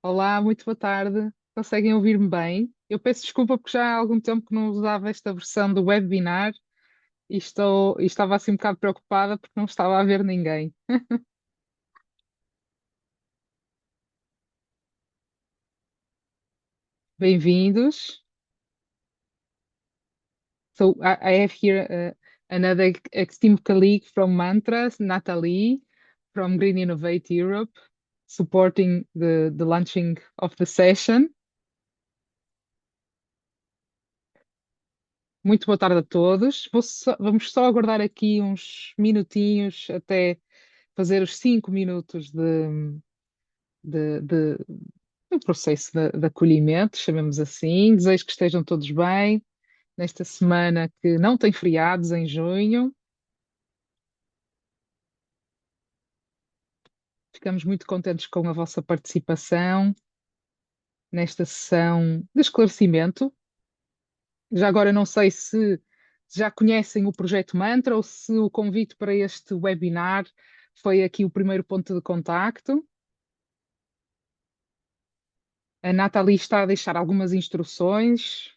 Olá, muito boa tarde. Conseguem ouvir-me bem? Eu peço desculpa porque já há algum tempo que não usava esta versão do webinar e estava assim um bocado preocupada porque não estava a ver ninguém. Bem-vindos. So I have here another esteemed colleague from Mantras, Natalie, from Green Innovate Europe, supporting the launching of the session. Muito boa tarde a todos. Vamos só aguardar aqui uns minutinhos até fazer os 5 minutos de- do processo de acolhimento, chamemos assim. Desejo que estejam todos bem nesta semana que não tem feriados em junho. Ficamos muito contentes com a vossa participação nesta sessão de esclarecimento. Já agora não sei se já conhecem o projeto Mantra ou se o convite para este webinar foi aqui o primeiro ponto de contacto. A Nathalie está a deixar algumas instruções.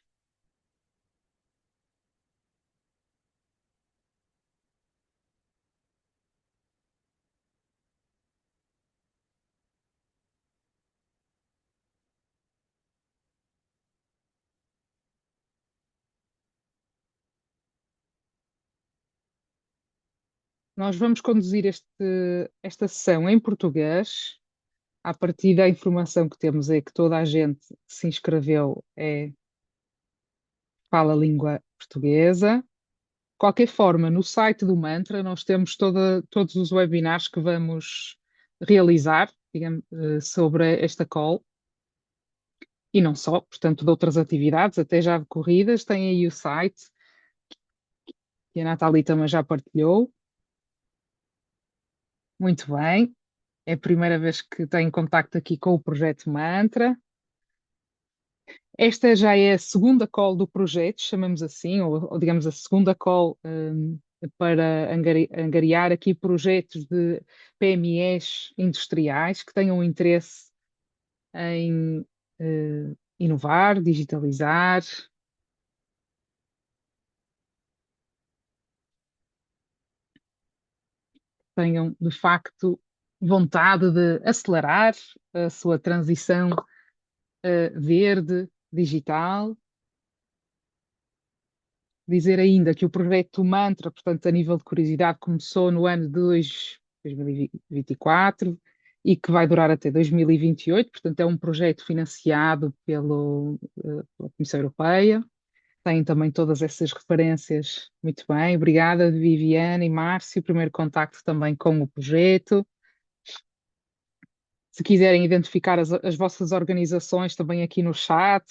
Nós vamos conduzir esta sessão em português. A partir da informação que temos é que toda a gente que se inscreveu fala a língua portuguesa. De qualquer forma, no site do Mantra nós temos todos os webinars que vamos realizar, digamos, sobre esta call. E não só, portanto, de outras atividades, até já decorridas, tem aí o site, que a Nathalie também já partilhou. Muito bem. É a primeira vez que tenho contacto aqui com o projeto Mantra. Esta já é a segunda call do projeto, chamamos assim, ou digamos a segunda call, para angariar aqui projetos de PMEs industriais que tenham interesse em inovar, digitalizar, tenham de facto vontade de acelerar a sua transição verde, digital. Dizer ainda que o projeto Mantra, portanto, a nível de curiosidade, começou no ano de 2024 e que vai durar até 2028, portanto, é um projeto financiado pela Comissão Europeia. Tem também todas essas referências. Muito bem, obrigada, Viviane e Márcio. Primeiro contacto também com o projeto. Se quiserem identificar as vossas organizações também aqui no chat,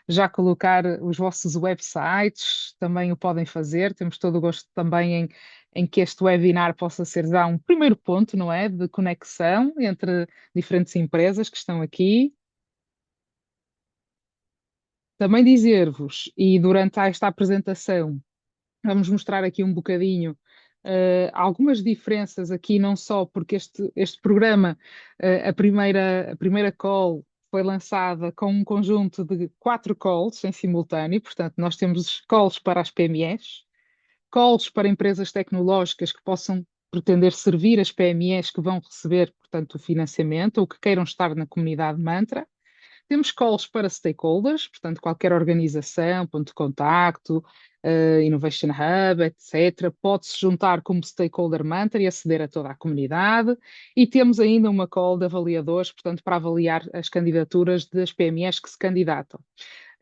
já colocar os vossos websites, também o podem fazer. Temos todo o gosto também em que este webinar possa ser já um primeiro ponto, não é? De conexão entre diferentes empresas que estão aqui. Também dizer-vos, e durante esta apresentação, vamos mostrar aqui um bocadinho algumas diferenças aqui, não só porque este programa, a primeira call foi lançada com um conjunto de 4 calls em simultâneo, portanto, nós temos calls para as PMEs, calls para empresas tecnológicas que possam pretender servir as PMEs que vão receber, portanto, o financiamento ou que queiram estar na comunidade Mantra. Temos calls para stakeholders, portanto, qualquer organização, ponto de contacto, Innovation Hub, etc., pode-se juntar como stakeholder mentor e aceder a toda a comunidade. E temos ainda uma call de avaliadores, portanto, para avaliar as candidaturas das PMEs que se candidatam.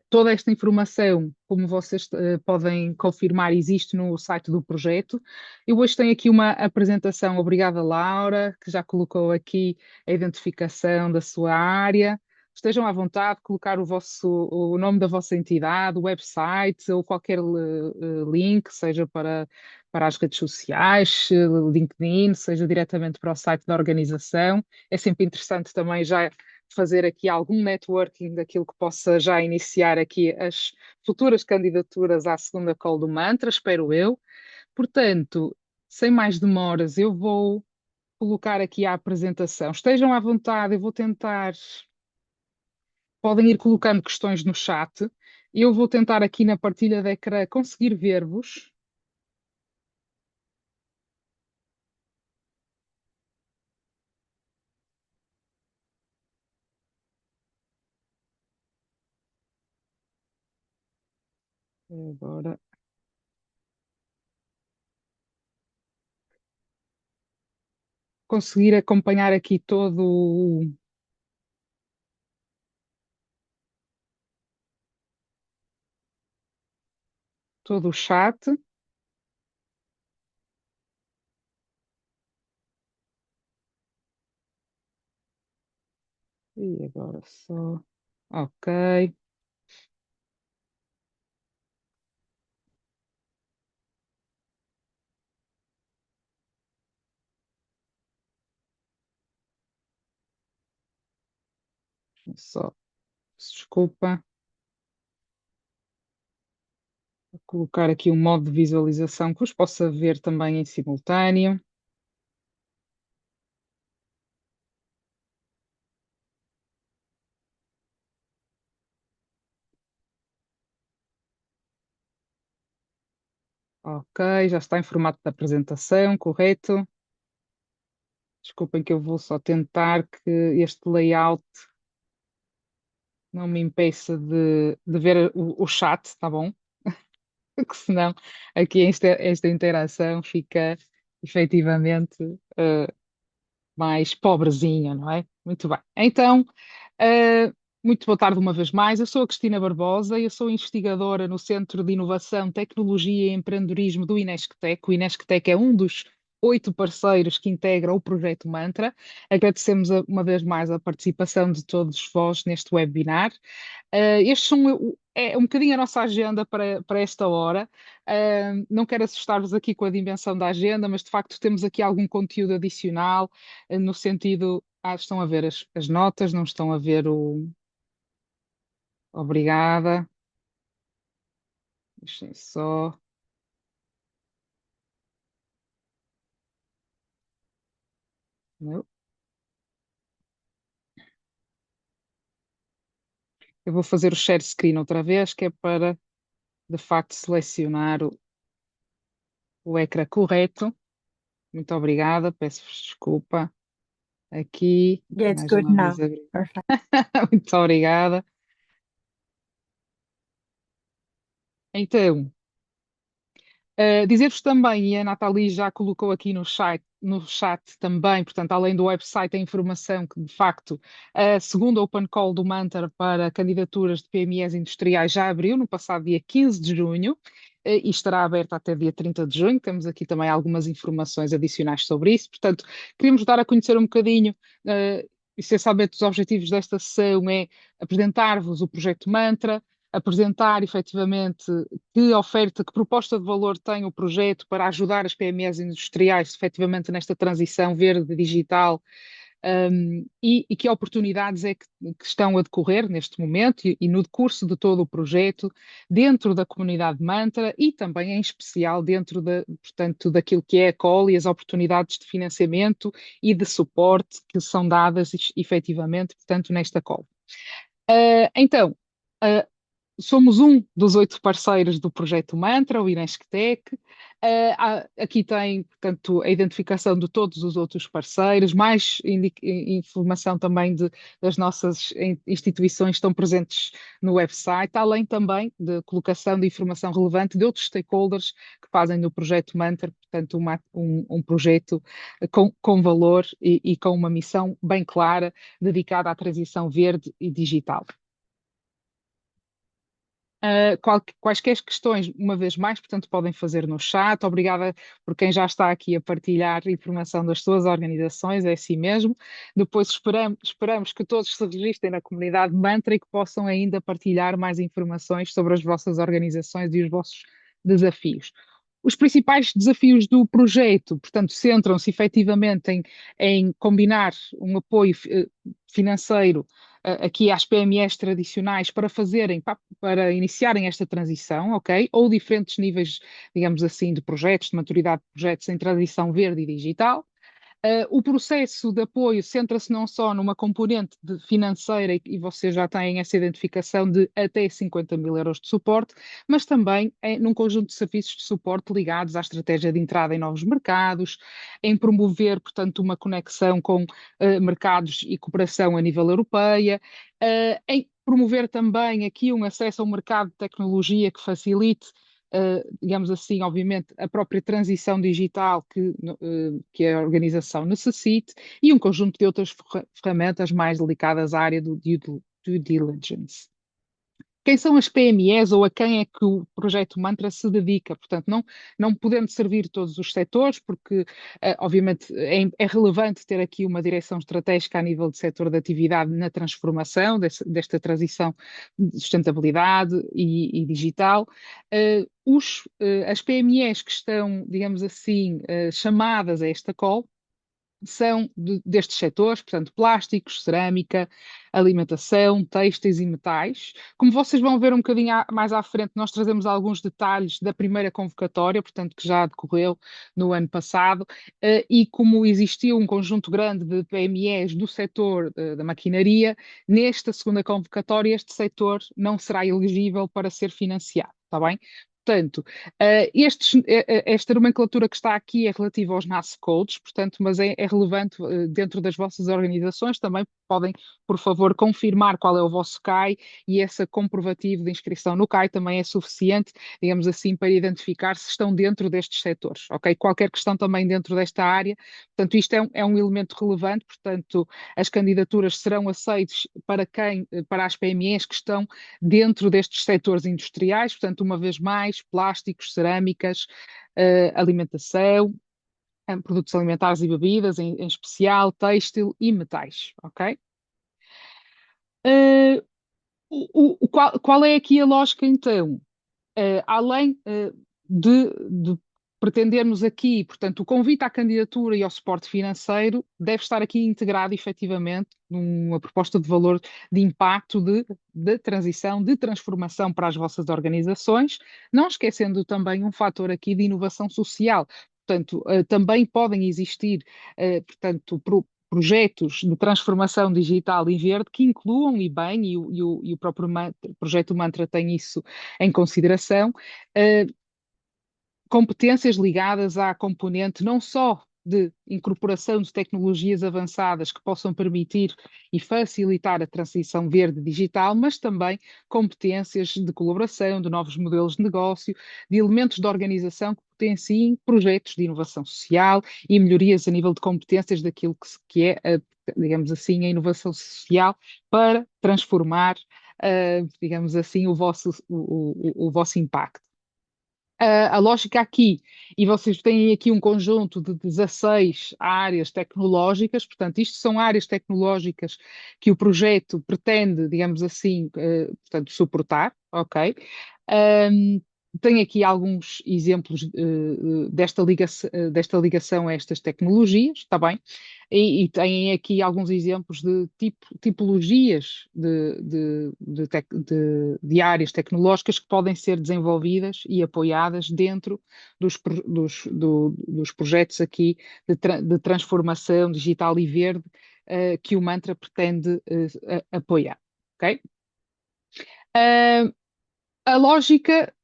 Toda esta informação, como vocês podem confirmar, existe no site do projeto. Eu hoje tenho aqui uma apresentação, obrigada Laura, que já colocou aqui a identificação da sua área. Estejam à vontade de colocar o nome da vossa entidade, o website ou qualquer link, seja para as redes sociais, LinkedIn, seja diretamente para o site da organização. É sempre interessante também já fazer aqui algum networking daquilo que possa já iniciar aqui as futuras candidaturas à segunda call do Mantra, espero eu. Portanto, sem mais demoras, eu vou colocar aqui a apresentação. Estejam à vontade, eu vou tentar. podem ir colocando questões no chat. Eu vou tentar aqui na partilha de ecrã conseguir ver-vos. Agora conseguir acompanhar aqui todo o chat. E agora só. Ok. Só. Desculpa. Vou colocar aqui um modo de visualização que os possa ver também em simultâneo. Ok, já está em formato de apresentação, correto? Desculpem que eu vou só tentar que este layout não me impeça de ver o chat, tá bom? Porque senão aqui esta interação fica efetivamente mais pobrezinha, não é? Muito bem. Então, uh, muito boa tarde uma vez mais. Eu sou a Cristina Barbosa, eu sou investigadora no Centro de Inovação, Tecnologia e Empreendedorismo do Inesctec. O Inesctec é um dos 8 parceiros que integram o projeto Mantra. Agradecemos uma vez mais a participação de todos vós neste webinar. Estes são um bocadinho a nossa agenda para esta hora. Não quero assustar-vos aqui com a dimensão da agenda, mas de facto temos aqui algum conteúdo adicional, no sentido. Estão a ver as notas, não estão a ver o. Obrigada. Deixem só. Não. Eu vou fazer o share screen outra vez, que é para de facto selecionar o ecrã correto. Muito obrigada, peço-vos desculpa. Aqui, Yeah, it's mais good uma vez now. abrir. Perfect. Muito obrigada. Então, dizer-vos também, e a Nathalie já colocou aqui no chat também, portanto, além do website, a informação que, de facto, a segunda Open Call do Mantar para candidaturas de PMEs industriais já abriu no passado dia 15 de junho, e estará aberta até dia 30 de junho. Temos aqui também algumas informações adicionais sobre isso. Portanto, queríamos dar a conhecer um bocadinho, essencialmente, os objetivos desta sessão é apresentar-vos o projeto Mantra, apresentar efetivamente que oferta, que proposta de valor tem o projeto para ajudar as PMEs industriais efetivamente nesta transição verde digital, e que oportunidades é que estão a decorrer neste momento e no decurso de todo o projeto dentro da comunidade Mantra e também em especial dentro portanto, daquilo que é a call e as oportunidades de financiamento e de suporte que são dadas efetivamente, portanto, nesta call. Então, uh, somos um dos 8 parceiros do projeto Mantra, o Inesctec. Aqui tem, portanto, a identificação de todos os outros parceiros, mais informação também das nossas instituições que estão presentes no website, além também de colocação de informação relevante de outros stakeholders que fazem do projeto Mantra, portanto, um projeto com valor e com uma missão bem clara dedicada à transição verde e digital. Quaisquer questões, uma vez mais, portanto, podem fazer no chat. Obrigada por quem já está aqui a partilhar informação das suas organizações, é assim mesmo. Depois esperamos que todos se registrem na comunidade Mantra e que possam ainda partilhar mais informações sobre as vossas organizações e os vossos desafios. Os principais desafios do projeto, portanto, centram-se efetivamente em combinar um apoio financeiro aqui às PMEs tradicionais para iniciarem esta transição, ok? Ou diferentes níveis, digamos assim, de projetos, de maturidade de projetos em transição verde e digital. O processo de apoio centra-se não só numa componente financeira, e vocês já têm essa identificação de até 50 mil euros de suporte, mas também num conjunto de serviços de suporte ligados à estratégia de entrada em novos mercados, em promover, portanto, uma conexão com mercados e cooperação a nível europeia, em promover também aqui um acesso ao mercado de tecnologia que facilite digamos assim, obviamente, a própria transição digital que a organização necessite e um conjunto de outras ferramentas mais delicadas à área do due diligence. Quem são as PMEs ou a quem é que o projeto Mantra se dedica? Portanto, não podendo servir todos os setores, porque, obviamente, é relevante ter aqui uma direção estratégica a nível de setor de atividade na transformação desta transição de sustentabilidade e digital. As PMEs que estão, digamos assim, chamadas a esta call são destes setores, portanto, plásticos, cerâmica, alimentação, têxteis e metais. Como vocês vão ver um bocadinho mais à frente, nós trazemos alguns detalhes da primeira convocatória, portanto, que já decorreu no ano passado, e como existiu um conjunto grande de PMEs do setor da maquinaria, nesta segunda convocatória este setor não será elegível para ser financiado, está bem? Portanto, esta nomenclatura que está aqui é relativa aos NAS codes, portanto, mas é relevante dentro das vossas organizações. Também podem, por favor, confirmar qual é o vosso CAI e esse comprovativo de inscrição no CAI também é suficiente, digamos assim, para identificar se estão dentro destes setores, ok? Qualquer questão também dentro desta área, portanto, isto é um elemento relevante, portanto, as candidaturas serão aceitas para as PMEs que estão dentro destes setores industriais, portanto, uma vez mais, plásticos, cerâmicas, alimentação, produtos alimentares e bebidas, em especial, têxtil e metais, ok? Uh, qual é aqui a lógica, então? Além de pretendermos aqui, portanto, o convite à candidatura e ao suporte financeiro deve estar aqui integrado efetivamente numa proposta de valor de impacto de transição, de transformação para as vossas organizações, não esquecendo também um fator aqui de inovação social. Portanto, também podem existir, portanto, projetos de transformação digital e verde que incluam, e bem, e o próprio projeto Mantra tem isso em consideração, eh, competências ligadas à componente não só de incorporação de tecnologias avançadas que possam permitir e facilitar a transição verde digital, mas também competências de colaboração, de novos modelos de negócio, de elementos de organização que potenciem projetos de inovação social e melhorias a nível de competências daquilo que é, digamos assim, a inovação social para transformar, digamos assim, o vosso impacto. A lógica aqui, e vocês têm aqui um conjunto de 16 áreas tecnológicas, portanto, isto são áreas tecnológicas que o projeto pretende, digamos assim, portanto, suportar, ok? Um, Tenho aqui alguns exemplos desta ligação a estas tecnologias, está bem? E têm aqui alguns exemplos de tipologias de áreas tecnológicas que podem ser desenvolvidas e apoiadas dentro dos projetos aqui de transformação digital e verde que o Mantra pretende apoiar. Ok? Uh, a lógica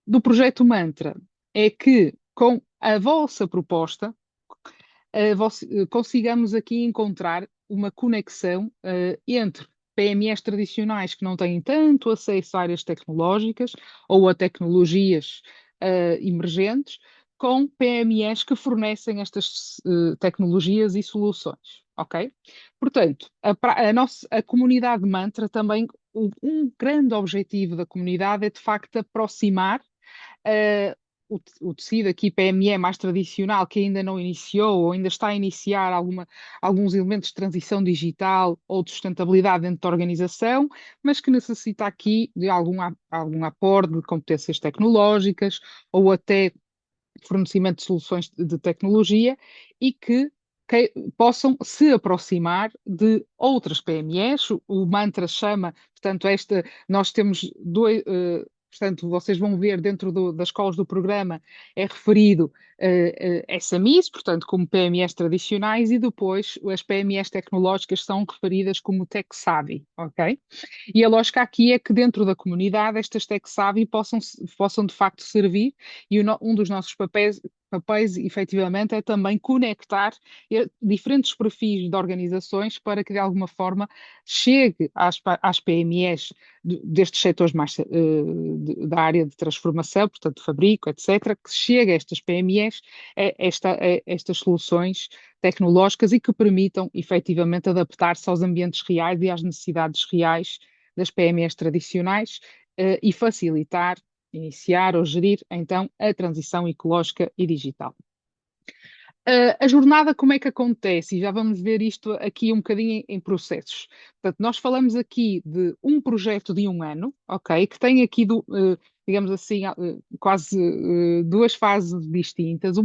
do projeto Mantra é que, com a vossa proposta, consigamos aqui encontrar uma conexão entre PMEs tradicionais que não têm tanto acesso a áreas tecnológicas ou a tecnologias emergentes, com PMEs que fornecem estas tecnologias e soluções, ok? Portanto, a comunidade Mantra também, um grande objetivo da comunidade é de facto aproximar o tecido aqui PME mais tradicional, que ainda não iniciou ou ainda está a iniciar alguns elementos de transição digital ou de sustentabilidade dentro da organização, mas que necessita aqui de algum aporte de competências tecnológicas ou até fornecimento de soluções de tecnologia e que possam se aproximar de outras PMEs. O Mantra chama, portanto, nós temos portanto, vocês vão ver dentro das escolas do programa, é referido SMEs, portanto, como PMEs tradicionais, e depois as PMEs tecnológicas são referidas como tech savvy, ok? E a lógica aqui é que dentro da comunidade estas tech savvy possam de facto servir, e um dos nossos papéis, efetivamente, é também conectar diferentes perfis de organizações para que, de alguma forma, chegue às PMEs destes setores mais da área de transformação, portanto, fabrico, etc., que chegue a estas PMEs estas soluções tecnológicas e que permitam, efetivamente, adaptar-se aos ambientes reais e às necessidades reais das PMEs tradicionais e facilitar, iniciar ou gerir, então, a transição ecológica e digital. A jornada, como é que acontece? E já vamos ver isto aqui um bocadinho em processos. Portanto, nós falamos aqui de um projeto de um ano, ok? Que tem aqui, digamos assim, quase duas fases distintas.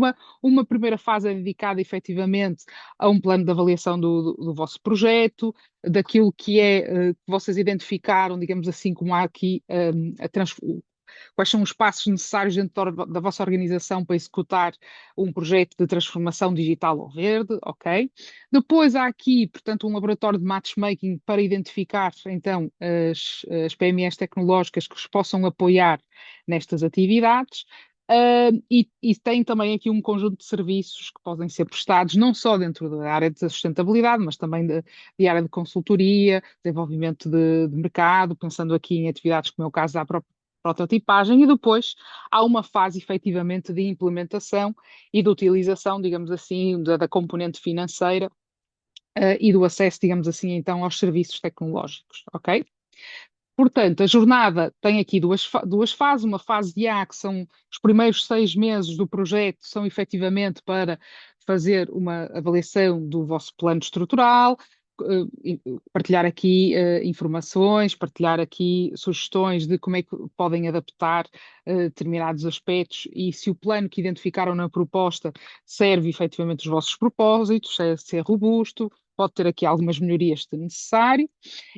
Uma primeira fase é dedicada efetivamente a um plano de avaliação do vosso projeto, daquilo que que vocês identificaram, digamos assim, como há aqui quais são os passos necessários dentro da vossa organização para executar um projeto de transformação digital ou verde, ok? Depois há aqui, portanto, um laboratório de matchmaking para identificar, então, as PMEs tecnológicas que os possam apoiar nestas atividades. E tem também aqui um conjunto de serviços que podem ser prestados não só dentro da área de sustentabilidade, mas também de área de consultoria, desenvolvimento de mercado, pensando aqui em atividades como é o caso da própria prototipagem, e depois há uma fase efetivamente de implementação e de utilização, digamos assim, da componente financeira e do acesso, digamos assim, então, aos serviços tecnológicos, ok? Portanto, a jornada tem aqui duas fases. Uma fase de A, que são os primeiros 6 meses do projeto, são efetivamente para fazer uma avaliação do vosso plano estrutural, partilhar aqui informações, partilhar aqui sugestões de como é que podem adaptar determinados aspectos e se o plano que identificaram na proposta serve efetivamente os vossos propósitos, se é robusto, pode ter aqui algumas melhorias se necessário.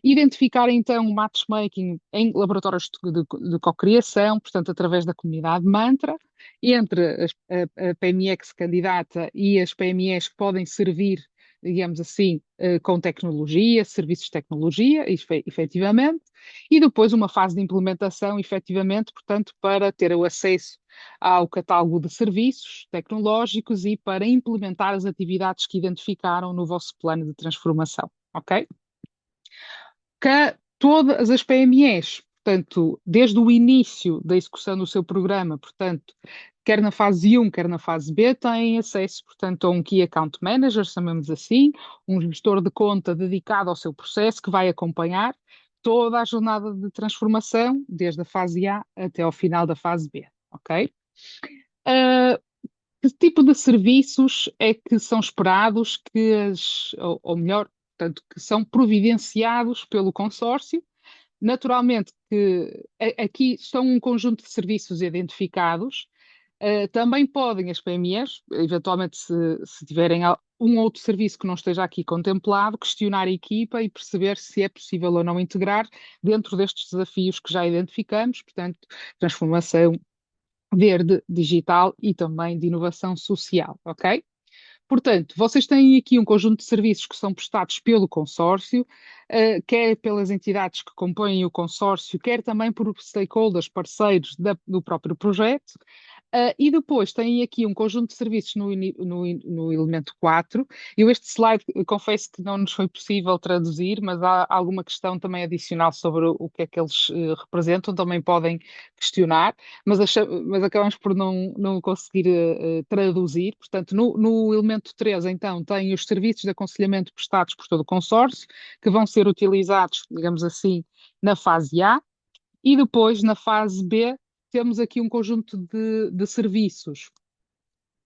Identificar então o matchmaking em laboratórios de cocriação, portanto, através da comunidade Mantra, entre a PME que se candidata e as PMEs que podem servir, digamos assim, com tecnologia, serviços de tecnologia, efetivamente, e depois uma fase de implementação, efetivamente, portanto, para ter o acesso ao catálogo de serviços tecnológicos e para implementar as atividades que identificaram no vosso plano de transformação, ok? Que todas as PMEs, portanto, desde o início da execução do seu programa, portanto, quer na fase 1, quer na fase B, têm acesso, portanto, a um Key Account Manager, chamamos assim, um gestor de conta dedicado ao seu processo, que vai acompanhar toda a jornada de transformação, desde a fase A até ao final da fase B, ok? Uh, que tipo de serviços é que são esperados ou melhor, portanto, que são providenciados pelo consórcio? Naturalmente que aqui estão um conjunto de serviços identificados. Também podem as PMEs, eventualmente se tiverem um outro serviço que não esteja aqui contemplado, questionar a equipa e perceber se é possível ou não integrar dentro destes desafios que já identificamos, portanto, transformação verde, digital e também de inovação social, ok? Portanto, vocês têm aqui um conjunto de serviços que são prestados pelo consórcio, quer pelas entidades que compõem o consórcio, quer também por stakeholders, parceiros do próprio projeto. E depois tem aqui um conjunto de serviços no elemento 4. Eu este slide, confesso que não nos foi possível traduzir, mas há alguma questão também adicional sobre o que é que eles representam, também podem questionar, mas acabamos por não conseguir traduzir. Portanto, no elemento 3, então, tem os serviços de aconselhamento prestados por todo o consórcio, que vão ser utilizados, digamos assim, na fase A, e depois, na fase B, temos aqui um conjunto de serviços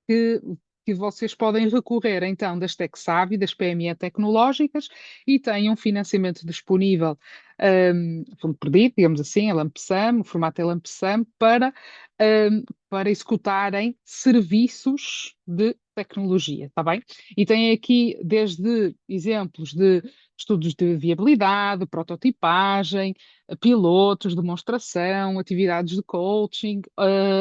que, que vocês podem recorrer, então, das TechSavvy, das PME tecnológicas, e têm um financiamento disponível, fundo perdido, digamos assim, a lump sum, o formato é lump sum, para executarem serviços de tecnologia, está bem? E tem aqui desde exemplos de estudos de viabilidade, prototipagem, pilotos, demonstração, atividades de coaching,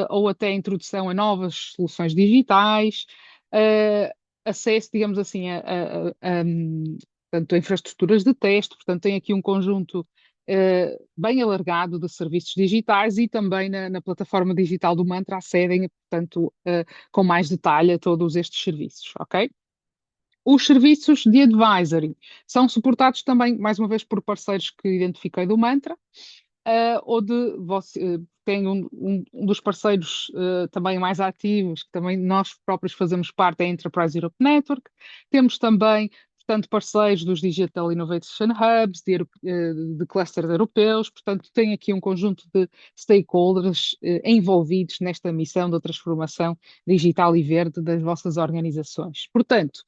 ou até introdução a novas soluções digitais, eh, acesso, digamos assim, portanto, a infraestruturas de teste, portanto, tem aqui um conjunto bem alargado de serviços digitais e também na plataforma digital do Mantra acedem, portanto, com mais detalhe a todos estes serviços, ok? Os serviços de advisory são suportados também, mais uma vez, por parceiros que identifiquei do Mantra, onde você tem um dos parceiros também mais ativos, que também nós próprios fazemos parte, é a Enterprise Europe Network. Temos também, portanto, parceiros dos Digital Innovation Hubs, de clusters europeus, portanto, tem aqui um conjunto de stakeholders envolvidos nesta missão da transformação digital e verde das vossas organizações. Portanto,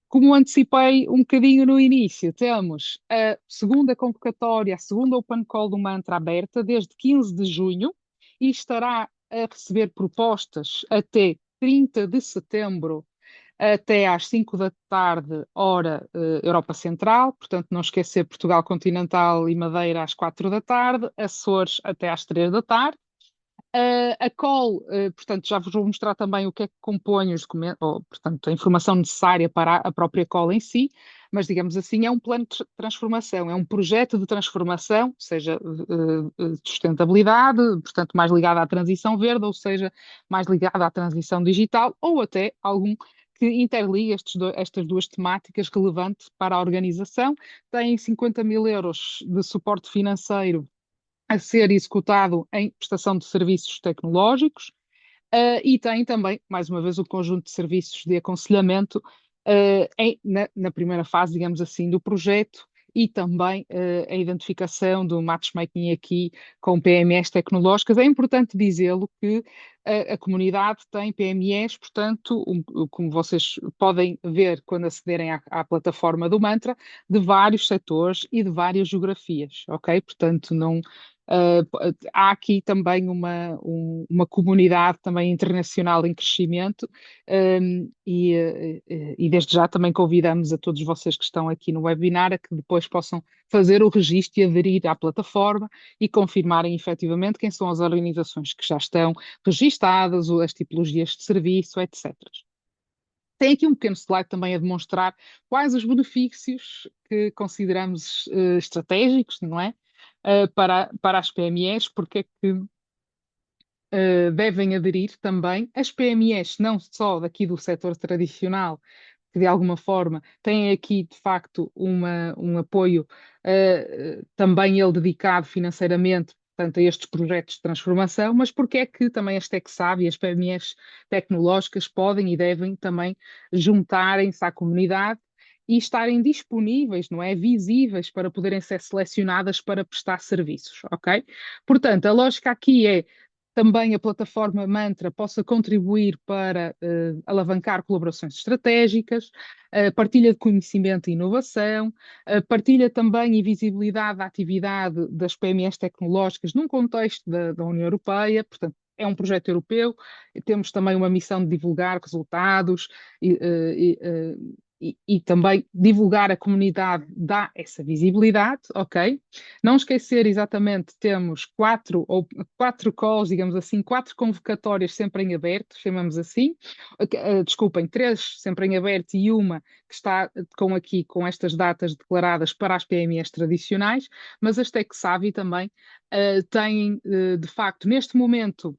como antecipei um bocadinho no início, temos a segunda convocatória, a segunda Open Call do Mantra aberta desde 15 de junho e estará a receber propostas até 30 de setembro, até às 5 da tarde, hora Europa Central. Portanto, não esquecer Portugal Continental e Madeira às 4 da tarde, Açores até às 3 da tarde. A call, portanto, já vos vou mostrar também o que é que compõe os documentos, ou, portanto, a informação necessária para a própria call em si, mas, digamos assim, é um plano de transformação, é um projeto de transformação, seja de sustentabilidade, portanto, mais ligado à transição verde, ou seja, mais ligado à transição digital, ou até algum que interliga estas duas temáticas relevantes para a organização. Tem 50 mil euros de suporte financeiro a ser executado em prestação de serviços tecnológicos, e tem também, mais uma vez, o conjunto de serviços de aconselhamento na primeira fase, digamos assim, do projeto e também a identificação do matchmaking aqui com PMEs tecnológicas. É importante dizê-lo que a comunidade tem PMEs, portanto, como vocês podem ver quando acederem à plataforma do Mantra, de vários setores e de várias geografias, ok? Portanto, não, há aqui também uma comunidade também internacional em crescimento, e desde já também convidamos a todos vocês que estão aqui no webinar a que depois possam fazer o registro e aderir à plataforma e confirmarem efetivamente quem são as organizações que já estão registadas, as tipologias de serviço, etc. Tem aqui um pequeno slide também a demonstrar quais os benefícios que consideramos estratégicos, não é? Para as PMEs, porque é que devem aderir também as PMEs, não só daqui do setor tradicional, que de alguma forma têm aqui de facto um apoio, também ele dedicado financeiramente, portanto, a estes projetos de transformação, mas porque é que também as TechSavvy, as PMEs tecnológicas podem e devem também juntarem-se à comunidade e estarem disponíveis, não é? Visíveis para poderem ser selecionadas para prestar serviços, ok? Portanto, a lógica aqui é também a plataforma Mantra possa contribuir para alavancar colaborações estratégicas, partilha de conhecimento e inovação, partilha também e visibilidade da atividade das PMEs tecnológicas num contexto da União Europeia, portanto, é um projeto europeu, temos também uma missão de divulgar resultados e também divulgar a comunidade dá essa visibilidade, ok? Não esquecer exatamente, temos quatro calls, digamos assim, quatro convocatórias sempre em aberto, chamamos assim. Desculpem, três sempre em aberto e uma que está com estas datas declaradas para as PMEs tradicionais, mas as TechSavvy também têm, de facto, neste momento,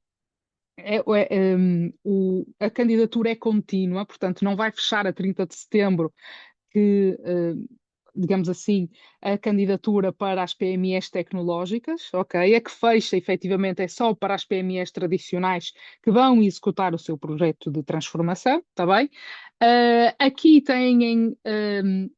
a candidatura é contínua, portanto, não vai fechar a 30 de setembro, que, digamos assim, a candidatura para as PMEs tecnológicas, ok? A que fecha, efetivamente, é só para as PMEs tradicionais que vão executar o seu projeto de transformação, está bem? Aqui têm,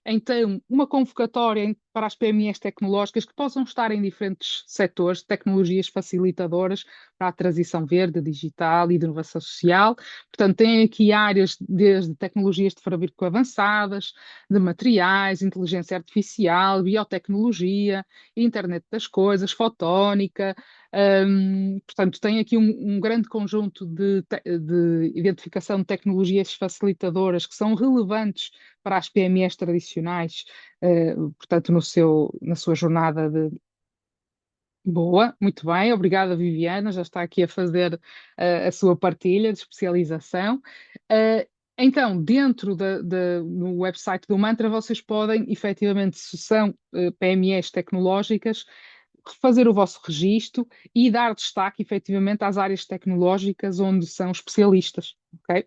então, uma convocatória para as PMEs tecnológicas que possam estar em diferentes setores, tecnologias facilitadoras para a transição verde, digital e de inovação social. Portanto, têm aqui áreas desde tecnologias de fabrico avançadas, de materiais, inteligência artificial, biotecnologia, internet das coisas, fotónica, Portanto, tem aqui um grande conjunto de identificação de tecnologias facilitadoras que são relevantes para as PMEs tradicionais, portanto, na sua jornada de. Boa, muito bem, obrigada, Viviana. Já está aqui a fazer a sua partilha de especialização. Uh, então, dentro no website do Mantra, vocês podem, efetivamente, se são PMEs tecnológicas, fazer o vosso registro e dar destaque, efetivamente, às áreas tecnológicas onde são especialistas. Ok?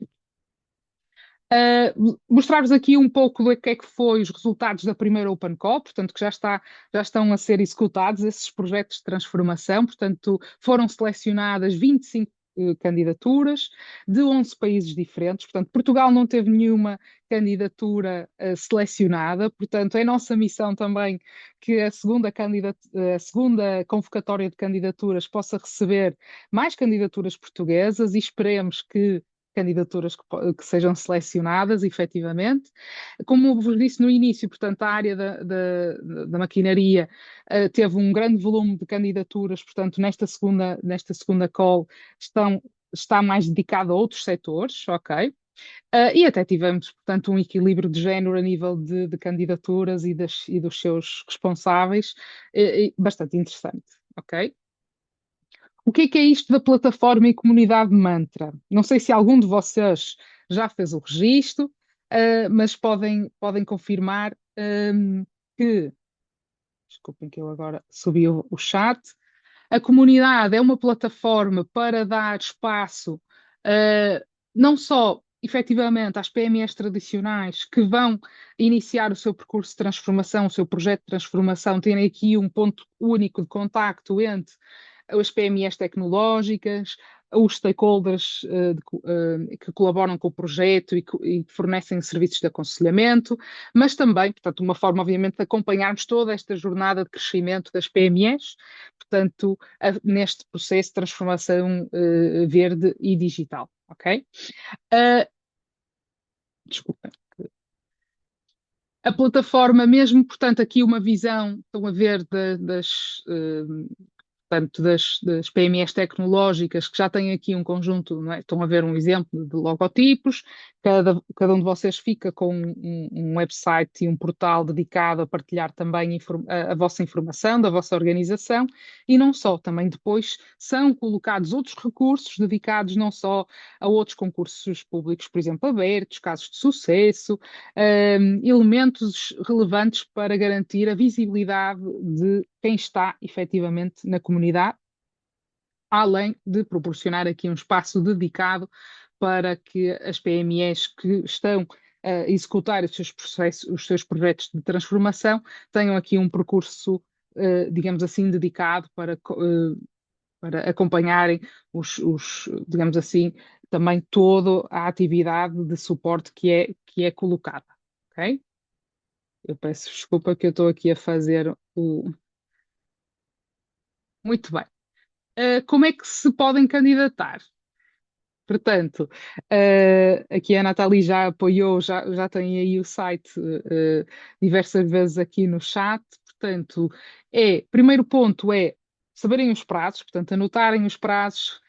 Mostrar-vos aqui um pouco do que é que foi os resultados da primeira Open Call, portanto, que já estão a ser executados esses projetos de transformação, portanto, foram selecionadas 25 candidaturas de 11 países diferentes, portanto, Portugal não teve nenhuma candidatura selecionada, portanto, é nossa missão também que a segunda convocatória de candidaturas possa receber mais candidaturas portuguesas e esperemos que candidaturas que sejam selecionadas, efetivamente. Como vos disse no início, portanto, a área da maquinaria teve um grande volume de candidaturas, portanto, nesta segunda call está mais dedicado a outros setores, ok? E até tivemos, portanto, um equilíbrio de género a nível de candidaturas e dos seus responsáveis, bastante interessante, ok? O que é isto da plataforma e comunidade Mantra? Não sei se algum de vocês já fez o registro, mas podem confirmar, que, desculpem que eu agora subi o chat, a comunidade é uma plataforma para dar espaço, não só efetivamente às PMEs tradicionais que vão iniciar o seu percurso de transformação, o seu projeto de transformação, terem aqui um ponto único de contacto entre as PMEs tecnológicas, os stakeholders que colaboram com o projeto e que fornecem serviços de aconselhamento, mas também, portanto, uma forma, obviamente, de acompanharmos toda esta jornada de crescimento das PMEs, portanto, neste processo de transformação verde e digital, ok? Uh, Desculpa. A plataforma mesmo, portanto, aqui uma visão, estão a ver, portanto, das PMEs tecnológicas que já têm aqui um conjunto, não é? Estão a ver um exemplo de logotipos, cada um de vocês fica com um website e um portal dedicado a partilhar também a vossa informação da vossa organização e não só, também depois são colocados outros recursos dedicados não só a outros concursos públicos, por exemplo, abertos, casos de sucesso, elementos relevantes para garantir a visibilidade de quem está efetivamente na comunidade, além de proporcionar aqui um espaço dedicado para que as PMEs que estão a executar os seus processos, os seus projetos de transformação, tenham aqui um percurso, digamos assim, dedicado para acompanharem digamos assim, também toda a atividade de suporte que é colocada, ok? Eu peço desculpa que eu estou aqui a fazer o. Muito bem. Como é que se podem candidatar? Portanto, aqui a Nathalie já apoiou, já tem aí o site diversas vezes aqui no chat. Portanto, primeiro ponto é saberem os prazos, portanto, anotarem os prazos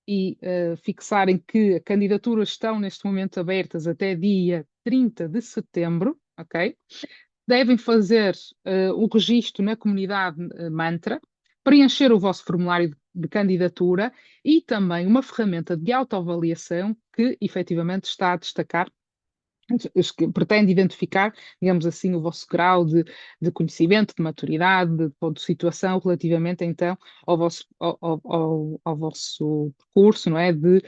e fixarem que candidaturas estão neste momento abertas até dia 30 de setembro, ok? Devem fazer o registro na comunidade Mantra, preencher o vosso formulário de candidatura e também uma ferramenta de autoavaliação que efetivamente está a destacar, que pretende identificar, digamos assim, o vosso grau de conhecimento, de maturidade, de ponto de situação relativamente então ao vosso percurso, não é? De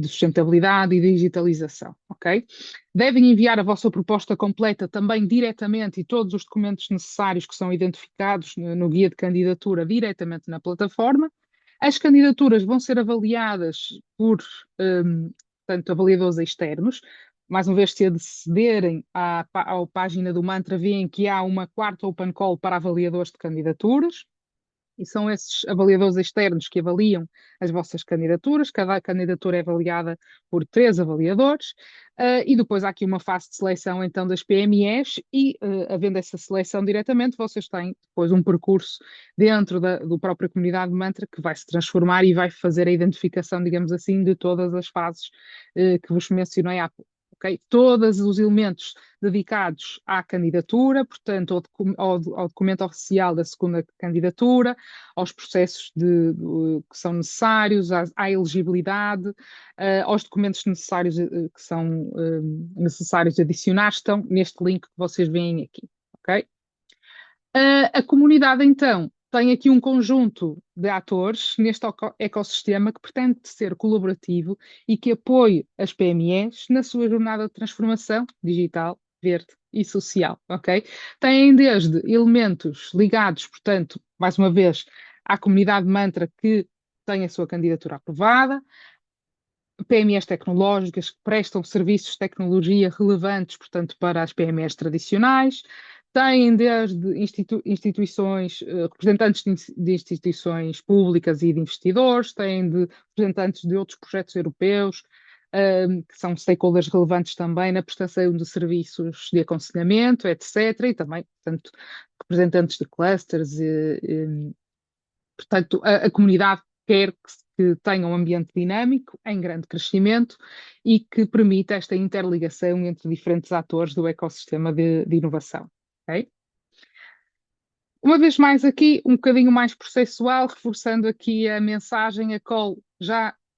sustentabilidade e digitalização, ok? Devem enviar a vossa proposta completa também diretamente e todos os documentos necessários que são identificados no guia de candidatura diretamente na plataforma. As candidaturas vão ser avaliadas por, portanto, avaliadores externos. Mais uma vez, se acederem página do Mantra, veem que há uma quarta open call para avaliadores de candidaturas. E são esses avaliadores externos que avaliam as vossas candidaturas. Cada candidatura é avaliada por três avaliadores. E depois há aqui uma fase de seleção, então, das PMEs e, havendo essa seleção diretamente, vocês têm depois um percurso dentro do própria comunidade de Mantra que vai se transformar e vai fazer a identificação, digamos assim, de todas as fases que vos mencionei há pouco. Okay? Todos os elementos dedicados à candidatura, portanto, ao documento oficial da segunda candidatura, aos processos que são necessários, à elegibilidade, aos documentos necessários que são necessários de adicionar, estão neste link que vocês veem aqui, ok? A comunidade, então, tem aqui um conjunto de atores neste ecossistema que pretende ser colaborativo e que apoie as PMEs na sua jornada de transformação digital, verde e social, ok? Têm desde elementos ligados, portanto, mais uma vez, à comunidade Mantra que tem a sua candidatura aprovada, PMEs tecnológicas que prestam serviços de tecnologia relevantes, portanto, para as PMEs tradicionais, têm desde instituições, representantes de instituições públicas e de investidores, têm de representantes de outros projetos europeus, que são stakeholders relevantes também na prestação de serviços de aconselhamento, etc. E também, portanto, representantes de clusters, portanto, a comunidade quer que tenha um ambiente dinâmico, em grande crescimento e que permita esta interligação entre diferentes atores do ecossistema de inovação. Okay? Uma vez mais aqui, um bocadinho mais processual, reforçando aqui a mensagem, a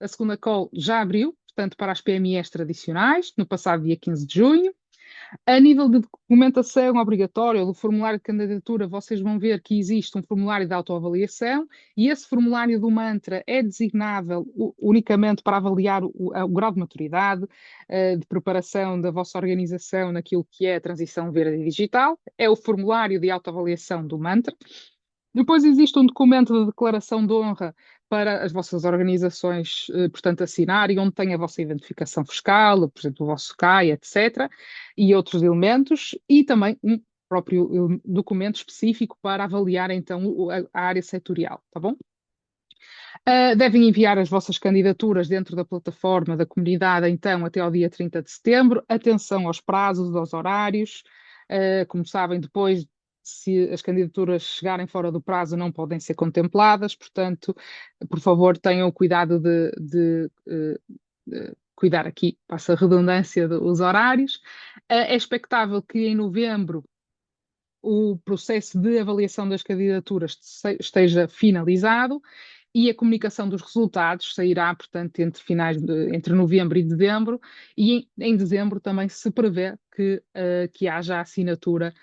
segunda call já abriu, portanto, para as PMEs tradicionais, no passado dia 15 de junho. A nível de documentação obrigatória do formulário de candidatura, vocês vão ver que existe um formulário de autoavaliação e esse formulário do Mantra é designável unicamente para avaliar o grau de maturidade, de preparação da vossa organização naquilo que é a transição verde e digital. É o formulário de autoavaliação do Mantra. Depois existe um documento de declaração de honra para as vossas organizações, portanto, assinarem, onde tem a vossa identificação fiscal, por exemplo, o vosso CAI, etc., e outros elementos, e também um próprio documento específico para avaliar, então, a área setorial, tá bom? Devem enviar as vossas candidaturas dentro da plataforma da comunidade, então, até ao dia 30 de setembro. Atenção aos prazos, aos horários. Como sabem, depois, se as candidaturas chegarem fora do prazo, não podem ser contempladas. Portanto, por favor, tenham o cuidado de cuidar aqui, passa a redundância dos horários. É expectável que em novembro o processo de avaliação das candidaturas esteja finalizado e a comunicação dos resultados sairá, portanto, entre novembro e dezembro, e em dezembro também se prevê que haja a assinatura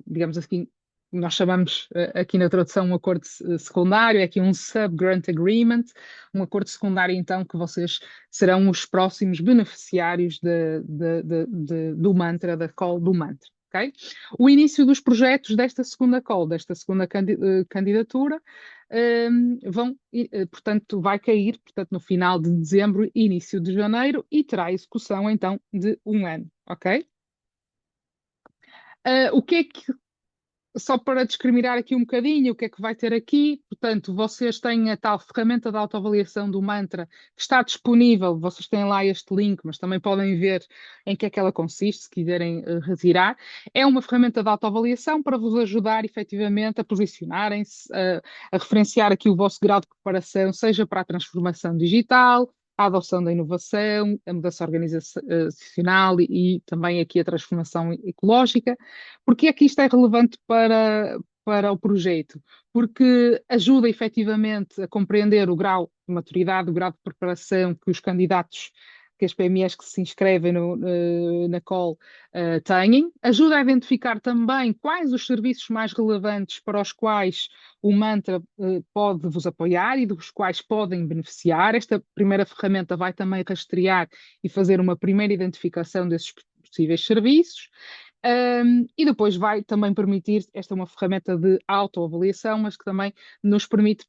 digamos assim, nós chamamos aqui na tradução um acordo secundário, é aqui um sub-grant agreement, um acordo secundário então que vocês serão os próximos beneficiários do mantra, da call do mantra. Okay? O início dos projetos desta segunda call, desta segunda candidatura, portanto, vai cair, portanto, no final de dezembro, início de janeiro, e terá execução, então, de um ano, ok? O que é que só para discriminar aqui um bocadinho o que é que vai ter aqui, portanto, vocês têm a tal ferramenta de autoavaliação do Mantra que está disponível, vocês têm lá este link, mas também podem ver em que é que ela consiste, se quiserem retirar. É uma ferramenta de autoavaliação para vos ajudar efetivamente a posicionarem-se, a referenciar aqui o vosso grau de preparação, seja para a transformação digital, a adoção da inovação, a mudança organizacional e também aqui a transformação ecológica. Porque é que isto é relevante para o projeto? Porque ajuda efetivamente a compreender o grau de maturidade, o grau de preparação que os candidatos, que as PMEs que se inscrevem na call têm, ajuda a identificar também quais os serviços mais relevantes para os quais o Mantra pode vos apoiar e dos quais podem beneficiar. Esta primeira ferramenta vai também rastrear e fazer uma primeira identificação desses possíveis serviços. E depois vai também permitir, esta é uma ferramenta de autoavaliação, mas que também nos permite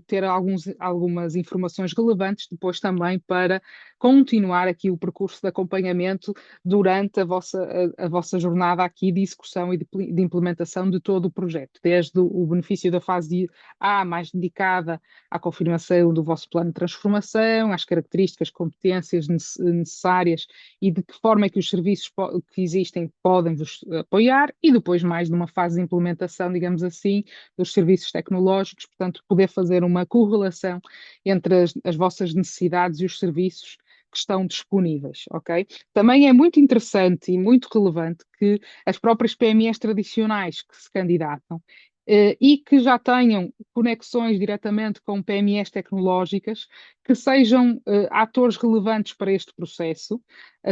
ter algumas informações relevantes depois também para continuar aqui o percurso de acompanhamento durante a vossa jornada aqui de execução e de implementação de todo o projeto, desde o benefício da fase de A mais dedicada à confirmação do vosso plano de transformação, às características, competências necessárias e de que forma é que os serviços que existem podem vos apoiar, e depois mais numa fase de implementação, digamos assim, dos serviços tecnológicos, portanto, poder fazer uma correlação entre as vossas necessidades e os serviços que estão disponíveis, ok? Também é muito interessante e muito relevante que as próprias PMEs tradicionais que se candidatam e que já tenham conexões diretamente com PMEs tecnológicas, que sejam atores relevantes para este processo,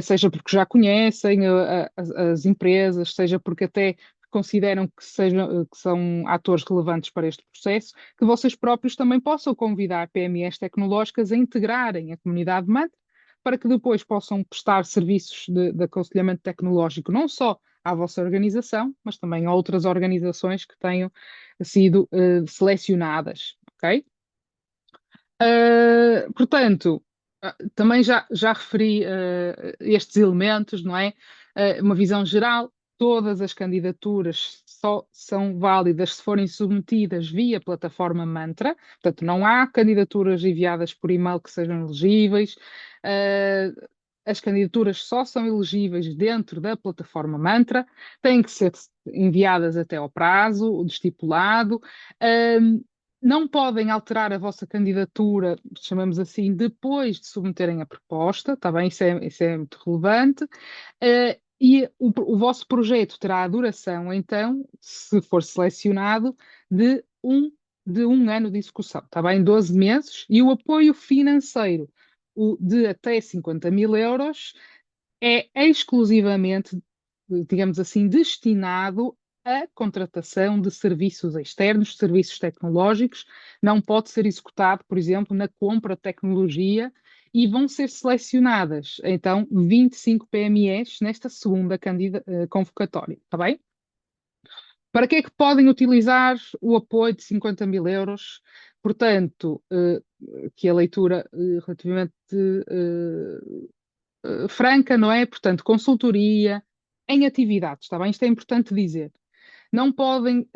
seja porque já conhecem as empresas, seja porque até consideram que são atores relevantes para este processo, que vocês próprios também possam convidar PMEs tecnológicas a integrarem a comunidade MANT, para que depois possam prestar serviços de aconselhamento tecnológico, não só à vossa organização, mas também a outras organizações que tenham sido selecionadas, ok? Portanto, também já referi estes elementos, não é? Uma visão geral, todas as candidaturas só são válidas se forem submetidas via plataforma Mantra, portanto, não há candidaturas enviadas por e-mail que sejam elegíveis. Uh, as candidaturas só são elegíveis dentro da plataforma Mantra, têm que ser enviadas até ao prazo, o estipulado. Não podem alterar a vossa candidatura, chamamos assim, depois de submeterem a proposta, está bem? Isso é muito relevante. E o vosso projeto terá a duração, então, se for selecionado, de um ano de execução, está bem? 12 meses. E o apoio financeiro, o de até 50 mil euros, é exclusivamente, digamos assim, destinado à contratação de serviços externos, serviços tecnológicos, não pode ser executado, por exemplo, na compra de tecnologia, e vão ser selecionadas, então, 25 PMEs nesta segunda convocatória, está bem? Para que é que podem utilizar o apoio de 50 mil euros? Portanto, que a leitura relativamente franca, não é? Portanto, consultoria em atividades, está bem? Isto é importante dizer. Não podem,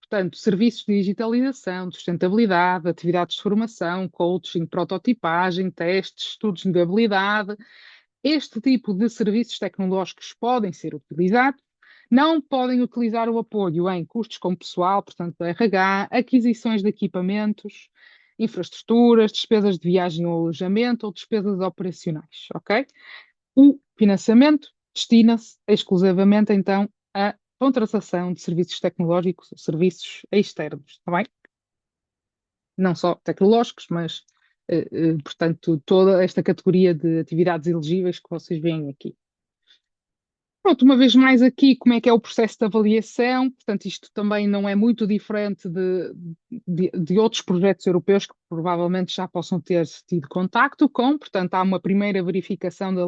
portanto, serviços de digitalização, de sustentabilidade, atividades de formação, coaching, prototipagem, testes, estudos de viabilidade. Este tipo de serviços tecnológicos podem ser utilizados. Não podem utilizar o apoio em custos com pessoal, portanto, RH, aquisições de equipamentos, infraestruturas, despesas de viagem ou alojamento ou despesas operacionais, ok? O financiamento destina-se exclusivamente, então, à contratação de serviços tecnológicos, serviços externos, está bem? Não só tecnológicos, mas, portanto, toda esta categoria de atividades elegíveis que vocês veem aqui. Pronto, uma vez mais aqui, como é que é o processo de avaliação? Portanto, isto também não é muito diferente de outros projetos europeus que provavelmente já possam ter tido contacto com. Portanto, há uma primeira verificação da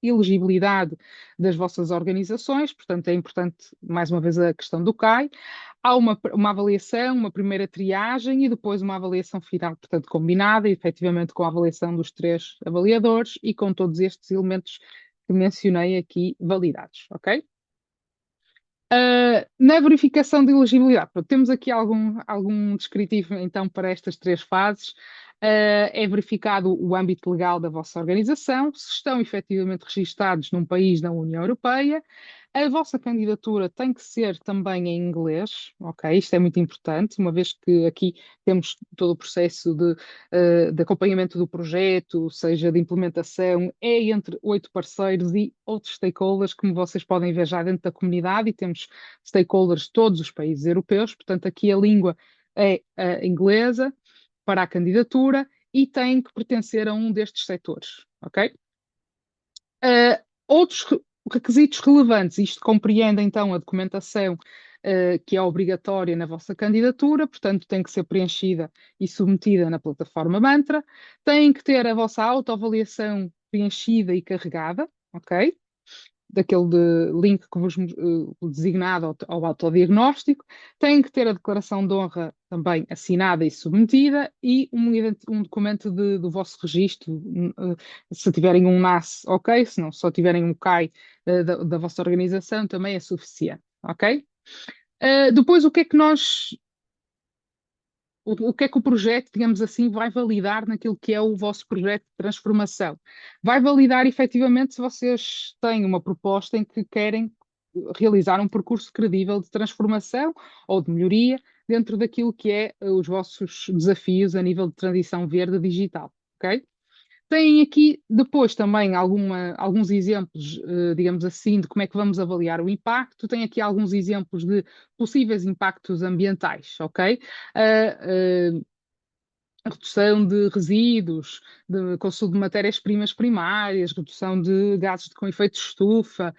elegibilidade das vossas organizações. Portanto, é importante, mais uma vez, a questão do CAI. Há uma avaliação, uma primeira triagem e depois uma avaliação final, portanto, combinada, efetivamente, com a avaliação dos três avaliadores e com todos estes elementos que mencionei aqui validados, ok? Na verificação de elegibilidade, pronto, temos aqui algum descritivo então para estas três fases. É verificado o âmbito legal da vossa organização, se estão efetivamente registados num país da União Europeia. A vossa candidatura tem que ser também em inglês, ok? Isto é muito importante, uma vez que aqui temos todo o processo de acompanhamento do projeto, seja de implementação, é entre 8 parceiros e outros stakeholders, como vocês podem ver já dentro da comunidade, e temos stakeholders de todos os países europeus, portanto, aqui a língua é a inglesa para a candidatura e tem que pertencer a um destes setores, ok? Outros requisitos relevantes, isto compreende então a documentação que é obrigatória na vossa candidatura, portanto tem que ser preenchida e submetida na plataforma Mantra, tem que ter a vossa autoavaliação preenchida e carregada, ok? link que vos designado ao autodiagnóstico, têm que ter a declaração de honra também assinada e submetida e um documento do vosso registro, se tiverem um NAS, ok, se não, só tiverem um CAI da vossa organização, também é suficiente, ok? Depois, o que é que o projeto, digamos assim, vai validar naquilo que é o vosso projeto de transformação? Vai validar efetivamente se vocês têm uma proposta em que querem realizar um percurso credível de transformação ou de melhoria dentro daquilo que é os vossos desafios a nível de transição verde digital, ok? Tem aqui depois também alguns exemplos, digamos assim, de como é que vamos avaliar o impacto. Tem aqui alguns exemplos de possíveis impactos ambientais, ok? Uh, a redução de resíduos, de consumo de matérias-primas primárias, redução de gases com efeito de estufa,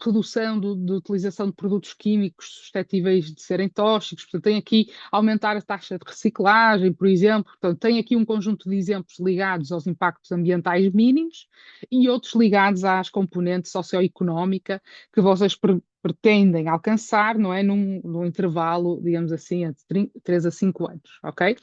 redução de utilização de produtos químicos suscetíveis de serem tóxicos. Portanto, tem aqui aumentar a taxa de reciclagem, por exemplo. Portanto, tem aqui um conjunto de exemplos ligados aos impactos ambientais mínimos e outros ligados às componentes socioeconómica que vocês pretendem alcançar, não é? Num intervalo, digamos assim, entre 3 a 5 anos, ok?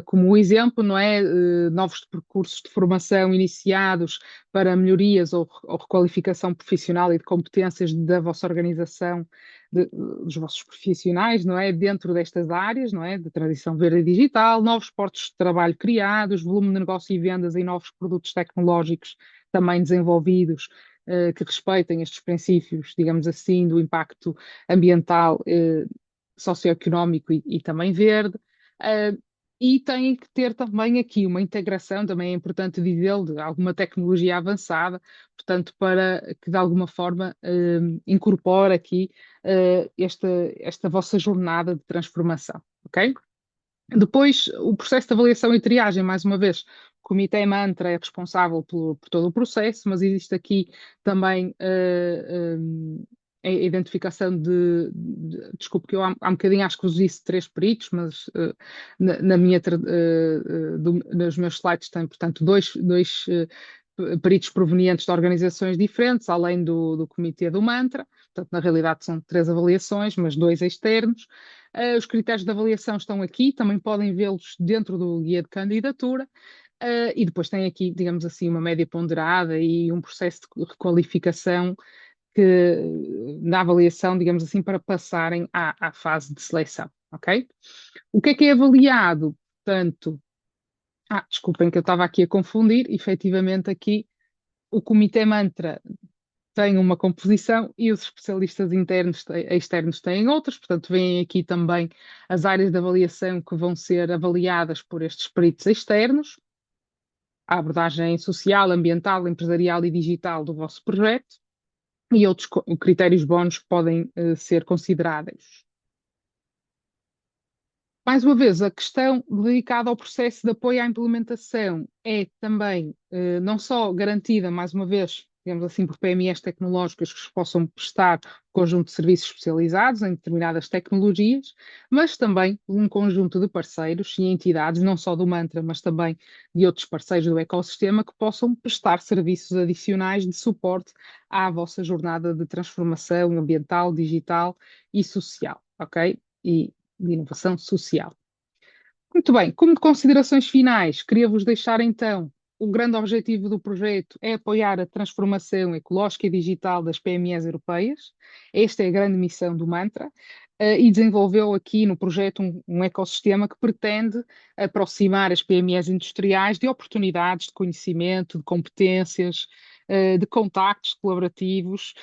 Como o exemplo, não é? Novos percursos de formação iniciados para melhorias ou requalificação profissional e de competências da vossa organização, dos vossos profissionais, não é? Dentro destas áreas, não é? De transição verde e digital, novos postos de trabalho criados, volume de negócio e vendas em novos produtos tecnológicos também desenvolvidos, que respeitem estes princípios, digamos assim, do impacto ambiental, socioeconómico e também verde. Uh, e tem que ter também aqui uma integração, também é importante dizê-lo, de alguma tecnologia avançada, portanto, para que de alguma forma incorpore aqui esta vossa jornada de transformação, ok? Depois, o processo de avaliação e triagem, mais uma vez, o Comitê Mantra é responsável por todo o processo, mas existe aqui também a identificação desculpe que eu há um bocadinho acho que vos disse 3 peritos, mas nos meus slides tem, portanto, dois peritos provenientes de organizações diferentes, além do Comitê do Mantra. Portanto, na realidade são 3 avaliações, mas 2 externos. Os critérios de avaliação estão aqui, também podem vê-los dentro do guia de candidatura. E depois tem aqui, digamos assim, uma média ponderada e um processo de requalificação na avaliação, digamos assim, para passarem à fase de seleção, ok? O que é avaliado? Portanto, desculpem que eu estava aqui a confundir, efetivamente aqui o Comitê Mantra têm uma composição e os especialistas internos externos têm outras, portanto, vêm aqui também as áreas de avaliação que vão ser avaliadas por estes peritos externos, a abordagem social, ambiental, empresarial e digital do vosso projeto e outros critérios bónus que podem ser consideráveis. Mais uma vez, a questão dedicada ao processo de apoio à implementação é também não só garantida, mais uma vez, digamos assim, por PMEs tecnológicas que possam prestar conjunto de serviços especializados em determinadas tecnologias, mas também um conjunto de parceiros e entidades, não só do Mantra, mas também de outros parceiros do ecossistema, que possam prestar serviços adicionais de suporte à vossa jornada de transformação ambiental, digital e social, ok? E de inovação social. Muito bem, como considerações finais, queria-vos deixar então o grande objetivo do projeto é apoiar a transformação ecológica e digital das PMEs europeias. Esta é a grande missão do Mantra. E desenvolveu aqui no projeto um ecossistema que pretende aproximar as PMEs industriais de oportunidades de conhecimento, de competências, de contactos colaborativos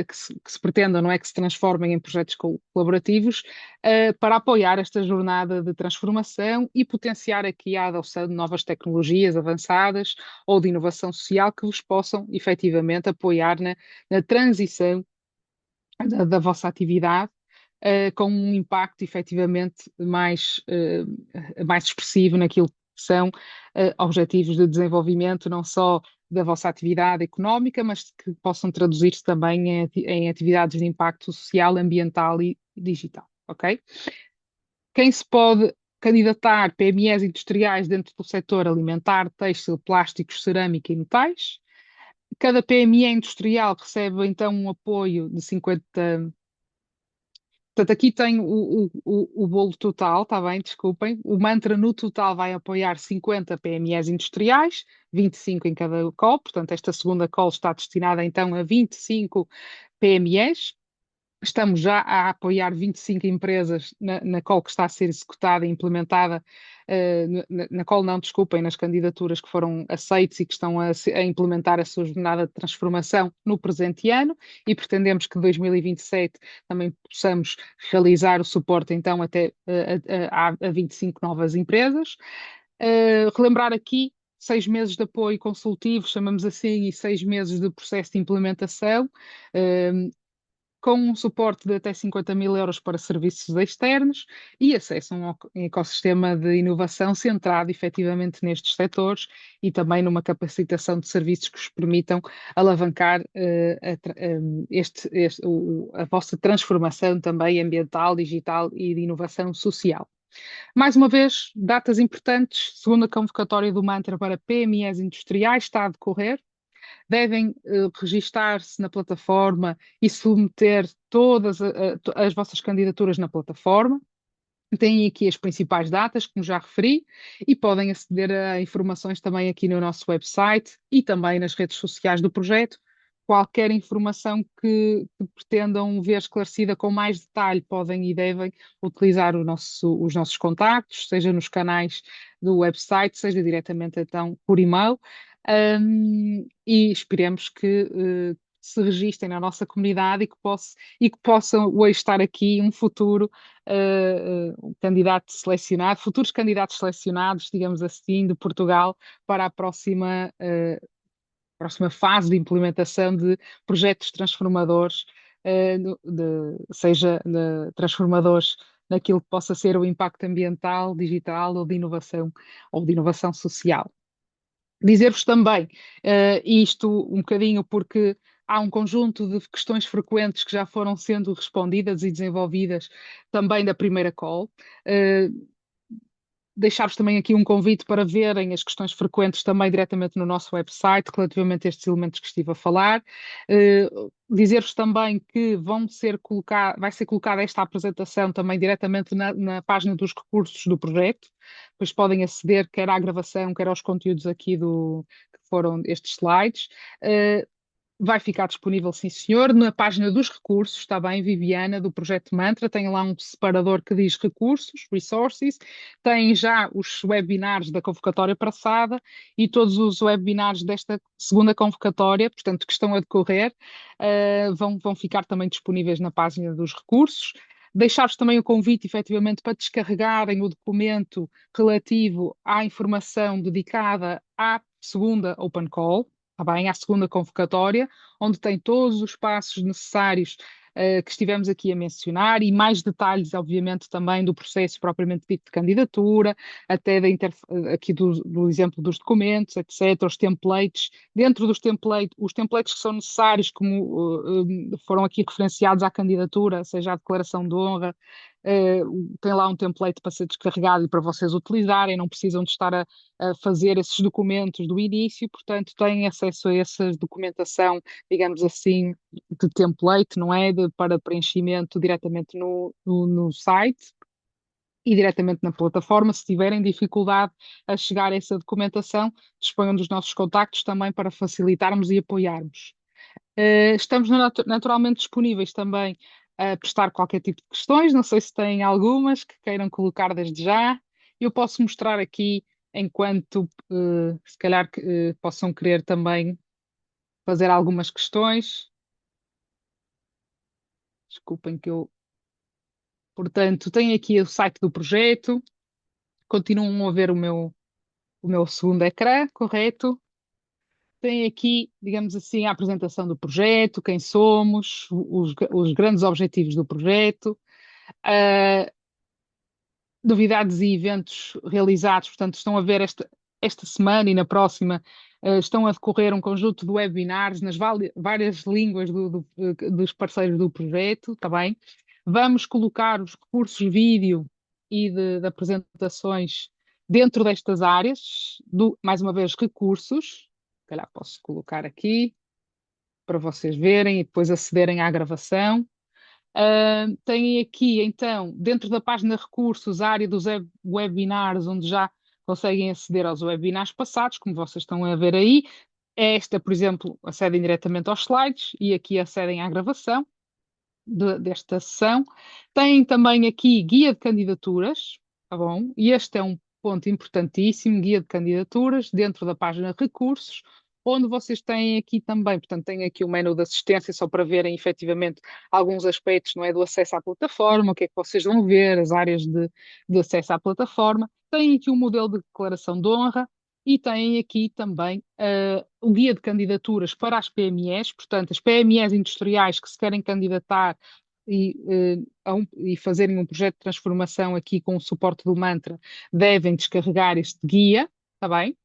que se pretendam, não é, que se transformem em projetos colaborativos para apoiar esta jornada de transformação e potenciar aqui a adoção de novas tecnologias avançadas ou de inovação social que vos possam efetivamente apoiar na transição da vossa atividade. Com um impacto efetivamente mais expressivo naquilo que são objetivos de desenvolvimento, não só da vossa atividade económica, mas que possam traduzir-se também em atividades de impacto social, ambiental e digital, ok? Quem se pode candidatar PMEs industriais dentro do setor alimentar, têxtil, plásticos, cerâmica e metais. Cada PME industrial recebe então um apoio de 50. Portanto, aqui tem o bolo total, está bem? Desculpem. O Mantra no total vai apoiar 50 PMEs industriais, 25 em cada call. Portanto, esta segunda call está destinada então a 25 PMEs. Estamos já a apoiar 25 empresas na call que está a ser executada e implementada, na call não, desculpem, nas candidaturas que foram aceites e que estão a implementar a sua jornada de transformação no presente ano e pretendemos que 2027 também possamos realizar o suporte então até a 25 novas empresas. Relembrar aqui 6 meses de apoio consultivo, chamamos assim, e 6 meses de processo de implementação. Uh, com um suporte de até 50 mil euros para serviços externos e acesso a um ecossistema de inovação centrado efetivamente nestes setores e também numa capacitação de serviços que vos permitam alavancar a vossa transformação também ambiental, digital e de inovação social. Mais uma vez, datas importantes, segunda convocatória do Mantra para PMEs industriais está a decorrer, devem registar-se na plataforma e submeter todas as vossas candidaturas na plataforma. Têm aqui as principais datas, como já referi, e podem aceder a informações também aqui no nosso website e também nas redes sociais do projeto. Qualquer informação que pretendam ver esclarecida com mais detalhe, podem e devem utilizar os nossos contactos, seja nos canais do website, seja diretamente então por e-mail. E esperemos que se registrem na nossa comunidade e que possam hoje estar aqui um futuro um candidato selecionado, futuros candidatos selecionados, digamos assim, de Portugal para a próxima fase de implementação de projetos transformadores, seja transformadores naquilo que possa ser o impacto ambiental, digital ou de inovação social. Dizer-vos também, isto um bocadinho porque há um conjunto de questões frequentes que já foram sendo respondidas e desenvolvidas também da primeira call. Uh, Deixar-vos também aqui um convite para verem as questões frequentes também diretamente no nosso website, relativamente a estes elementos que estive a falar. Dizer-vos também que vai ser colocada esta apresentação também diretamente na página dos recursos do projeto, pois podem aceder quer à gravação, quer aos conteúdos aqui que foram estes slides. Vai ficar disponível, sim, senhor, na página dos recursos, está bem, Viviana, do Projeto Mantra, tem lá um separador que diz recursos, resources, tem já os webinars da convocatória passada e todos os webinars desta segunda convocatória, portanto, que estão a decorrer, vão ficar também disponíveis na página dos recursos. Deixar-vos também o convite, efetivamente, para descarregarem o documento relativo à informação dedicada à segunda Open Call, está bem, à segunda convocatória, onde tem todos os passos necessários que estivemos aqui a mencionar e mais detalhes, obviamente, também do processo propriamente dito de candidatura, até aqui do exemplo dos documentos, etc., os templates. Dentro dos templates, os templates que são necessários, como foram aqui referenciados à candidatura, seja a declaração de honra, tem lá um template para ser descarregado e para vocês utilizarem, não precisam de estar a fazer esses documentos do início, portanto, têm acesso a essa documentação, digamos assim, de template, não é? Para preenchimento diretamente no site e diretamente na plataforma. Se tiverem dificuldade a chegar a essa documentação, disponham dos nossos contactos também para facilitarmos e apoiarmos. Estamos naturalmente disponíveis também a prestar qualquer tipo de questões. Não sei se têm algumas que queiram colocar desde já. Eu posso mostrar aqui, enquanto se calhar possam querer também fazer algumas questões. Desculpem que eu. Portanto, tenho aqui o site do projeto. Continuam a ver o meu segundo ecrã, correto? Tem aqui, digamos assim, a apresentação do projeto, quem somos, os grandes objetivos do projeto, uh, novidades e eventos realizados. Portanto, estão a ver esta semana e na próxima, estão a decorrer um conjunto de webinars nas várias línguas dos parceiros do projeto, está bem? Vamos colocar os recursos vídeo e de apresentações dentro destas áreas, mais uma vez, recursos. Se calhar posso colocar aqui. para vocês verem e depois acederem à gravação. Têm aqui, então, dentro da página recursos, a área dos webinars, onde já conseguem aceder aos webinars passados, como vocês estão a ver aí. Esta, por exemplo, acedem diretamente aos slides e aqui acedem à gravação desta sessão. Tem também aqui guia de candidaturas, tá bom? E este é um ponto importantíssimo, guia de candidaturas, dentro da página recursos, onde vocês têm aqui também, portanto, têm aqui o menu de assistência, só para verem efetivamente alguns aspectos, não é, do acesso à plataforma, o que é que vocês vão ver, as áreas de acesso à plataforma. Tem aqui o modelo de declaração de honra, e têm aqui também o guia de candidaturas para as PMEs, portanto, as PMEs industriais que se querem candidatar e fazerem um projeto de transformação aqui com o suporte do Mantra, devem descarregar este guia, está bem?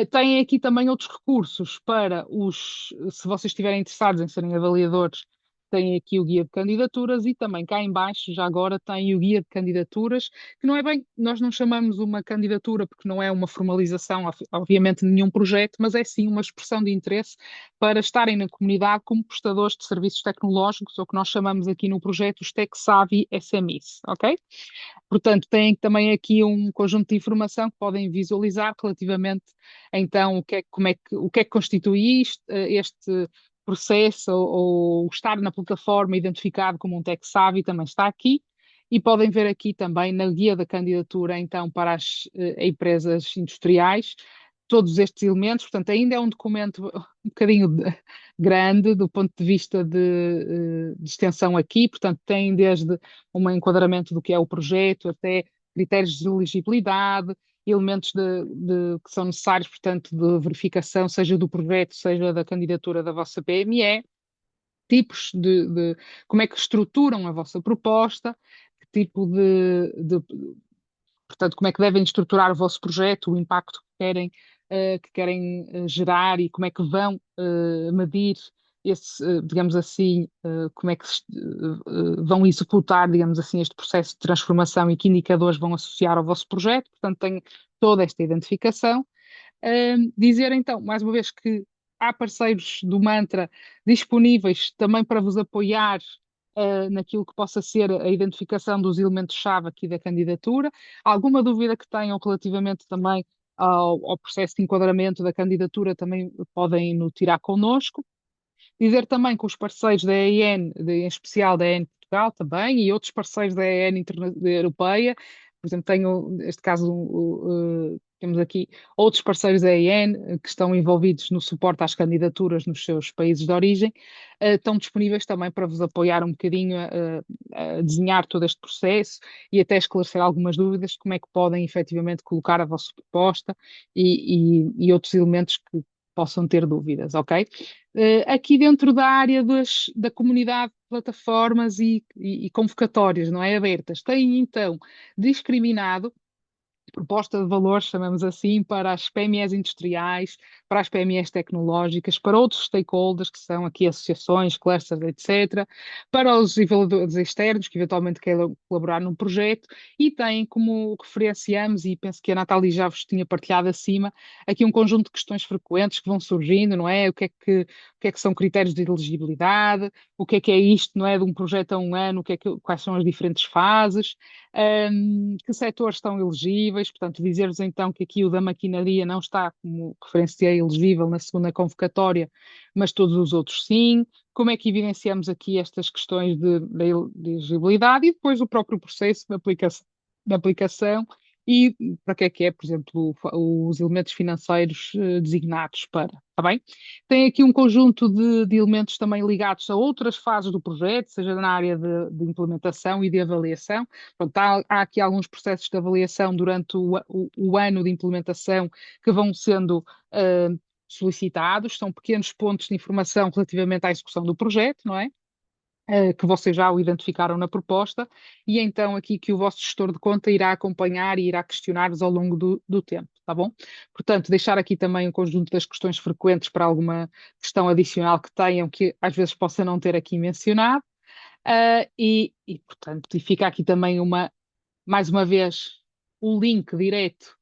Têm aqui também outros recursos para se vocês estiverem interessados em serem avaliadores, têm aqui o guia de candidaturas e também cá em baixo, já agora, tem o guia de candidaturas, que não é bem, nós não chamamos uma candidatura porque não é uma formalização, obviamente, de nenhum projeto, mas é sim uma expressão de interesse para estarem na comunidade como prestadores de serviços tecnológicos, ou que nós chamamos aqui no projeto os Tech Savvy SMEs, ok? Portanto, têm também aqui um conjunto de informação que podem visualizar relativamente, então, o que é que constitui este processo, ou estar na plataforma identificado como um tech savvy também está aqui. E podem ver aqui também na guia da candidatura, então, para as empresas industriais, todos estes elementos. Portanto, ainda é um documento um bocadinho grande do ponto de vista de extensão aqui. Portanto, tem desde um enquadramento do que é o projeto, até critérios de elegibilidade, elementos que são necessários, portanto, de verificação, seja do projeto, seja da candidatura da vossa PME, tipos como é que estruturam a vossa proposta, que tipo portanto, como é que devem estruturar o vosso projeto, o impacto que querem gerar e como é que vão medir digamos assim, como é que vão executar, digamos assim, este processo de transformação e que indicadores vão associar ao vosso projeto. Portanto, tem toda esta identificação. Dizer então, mais uma vez, que há parceiros do Mantra disponíveis também para vos apoiar naquilo que possa ser a identificação dos elementos-chave aqui da candidatura. Alguma dúvida que tenham relativamente também ao processo de enquadramento da candidatura, também podem no tirar connosco. Dizer também que os parceiros da EN, em especial da EN Portugal também, e outros parceiros da EN Europeia, por exemplo, tenho, neste caso, temos aqui outros parceiros da EN que estão envolvidos no suporte às candidaturas nos seus países de origem, estão disponíveis também para vos apoiar um bocadinho a desenhar todo este processo e até esclarecer algumas dúvidas de como é que podem efetivamente colocar a vossa proposta e outros elementos que possam ter dúvidas, ok? Aqui dentro da área da comunidade de plataformas e convocatórias, não é? Abertas, tem então discriminado proposta de valor, chamamos assim, para as PMEs industriais, para as PMEs tecnológicas, para outros stakeholders, que são aqui associações, clusters, etc., para os evaluadores externos, que eventualmente queiram colaborar num projeto, e tem, como referenciamos, e penso que a Natália já vos tinha partilhado acima, aqui um conjunto de questões frequentes que vão surgindo, não é? O que é que são critérios de elegibilidade, o que é isto, não é? De um projeto a um ano, quais são as diferentes fases, que setores estão elegíveis, portanto, dizer-vos então que aqui o da maquinaria não está como referência elegível na segunda convocatória, mas todos os outros sim. Como é que evidenciamos aqui estas questões de elegibilidade e depois o próprio processo de aplicação e para que é, por exemplo, os elementos financeiros designados para, está bem? Tem aqui um conjunto de elementos também ligados a outras fases do projeto, seja na área de implementação e de avaliação. Pronto, há aqui alguns processos de avaliação durante o ano de implementação que vão sendo solicitados, são pequenos pontos de informação relativamente à execução do projeto, não é? Que vocês já o identificaram na proposta, e então aqui que o vosso gestor de conta irá acompanhar e irá questionar-vos ao longo do tempo, tá bom? Portanto, deixar aqui também um conjunto das questões frequentes para alguma questão adicional que tenham, que às vezes possa não ter aqui mencionado, portanto, e fica aqui também mais uma vez, o link direto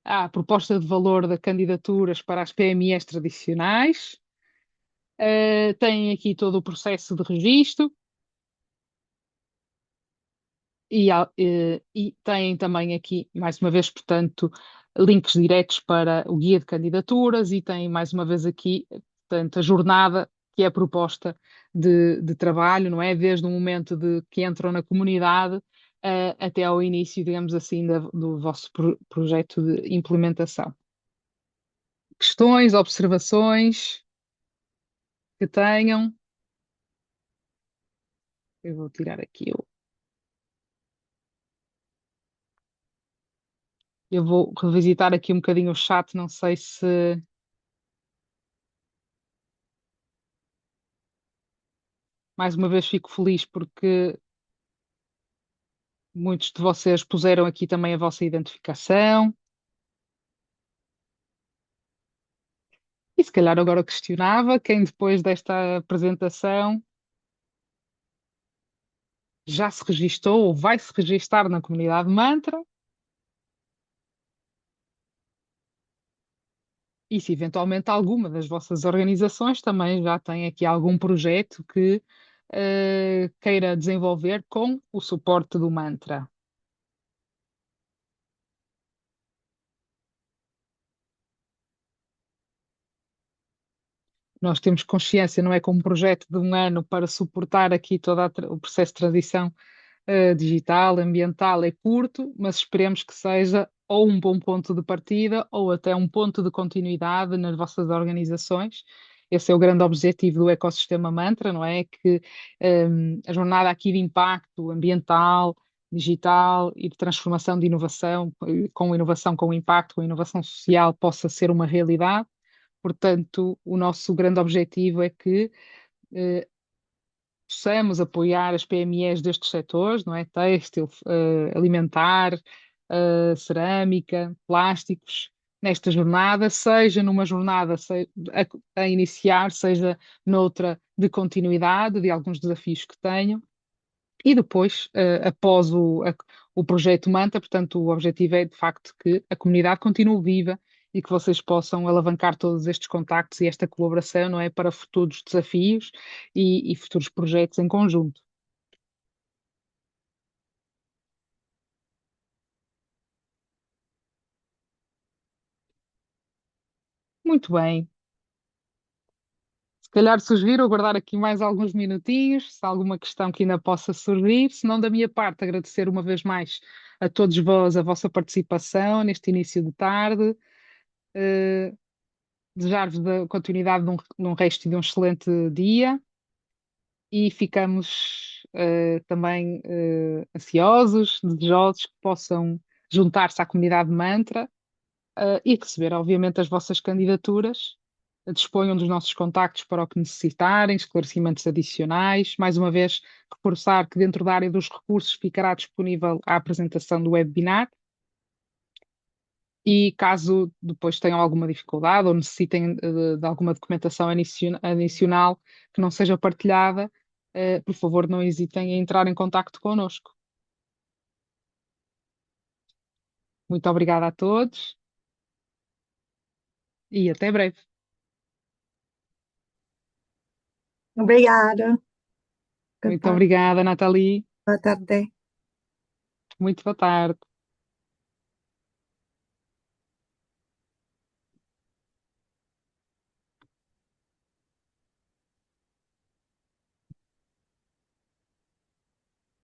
à proposta de valor de candidaturas para as PMEs tradicionais. Tem aqui todo o processo de registro e tem também aqui, mais uma vez, portanto, links diretos para o guia de candidaturas e tem, mais uma vez, aqui, portanto, a jornada que é proposta de trabalho, não é? Desde o momento de que entram na comunidade, até ao início, digamos assim, do vosso projeto de implementação. Questões, observações que tenham. Eu vou tirar aqui, eu vou revisitar aqui um bocadinho o chat, não sei se mais uma vez fico feliz porque muitos de vocês puseram aqui também a vossa identificação. E se calhar agora questionava quem depois desta apresentação já se registou ou vai se registar na comunidade Mantra e se eventualmente alguma das vossas organizações também já tem aqui algum projeto que queira desenvolver com o suporte do Mantra. Nós temos consciência, não é, como um projeto de um ano para suportar aqui todo o processo de transição digital, ambiental é curto, mas esperemos que seja ou um bom ponto de partida ou até um ponto de continuidade nas vossas organizações. Esse é o grande objetivo do ecossistema Mantra, não é? Que a jornada aqui de impacto ambiental, digital e de transformação de inovação com impacto, com inovação social, possa ser uma realidade. Portanto, o nosso grande objetivo é que eh, possamos apoiar as PMEs destes setores, não é? Têxtil, alimentar, cerâmica, plásticos, nesta jornada, seja numa jornada a iniciar, seja noutra de continuidade de alguns desafios que tenham. E depois, após o projeto Manta, portanto, o objetivo é de facto que a comunidade continue viva e que vocês possam alavancar todos estes contactos e esta colaboração, não é, para futuros desafios e futuros projetos em conjunto. Muito bem. Se calhar sugiro aguardar aqui mais alguns minutinhos, se há alguma questão que ainda possa surgir. Se não, da minha parte, agradecer uma vez mais a todos vós a vossa participação neste início de tarde. Eh, Desejar-vos a continuidade de um resto de um excelente dia e ficamos também ansiosos, desejosos que possam juntar-se à comunidade Mantra e receber, obviamente, as vossas candidaturas. Disponham dos nossos contactos para o que necessitarem, esclarecimentos adicionais. Mais uma vez, reforçar que dentro da área dos recursos ficará disponível a apresentação do webinar. E caso depois tenham alguma dificuldade ou necessitem de alguma documentação adicional que não seja partilhada, por favor, não hesitem em entrar em contacto connosco. Muito obrigada a todos e até breve. Obrigada. Muito Goodbye. obrigada, Nathalie. Boa tarde. Muito boa tarde.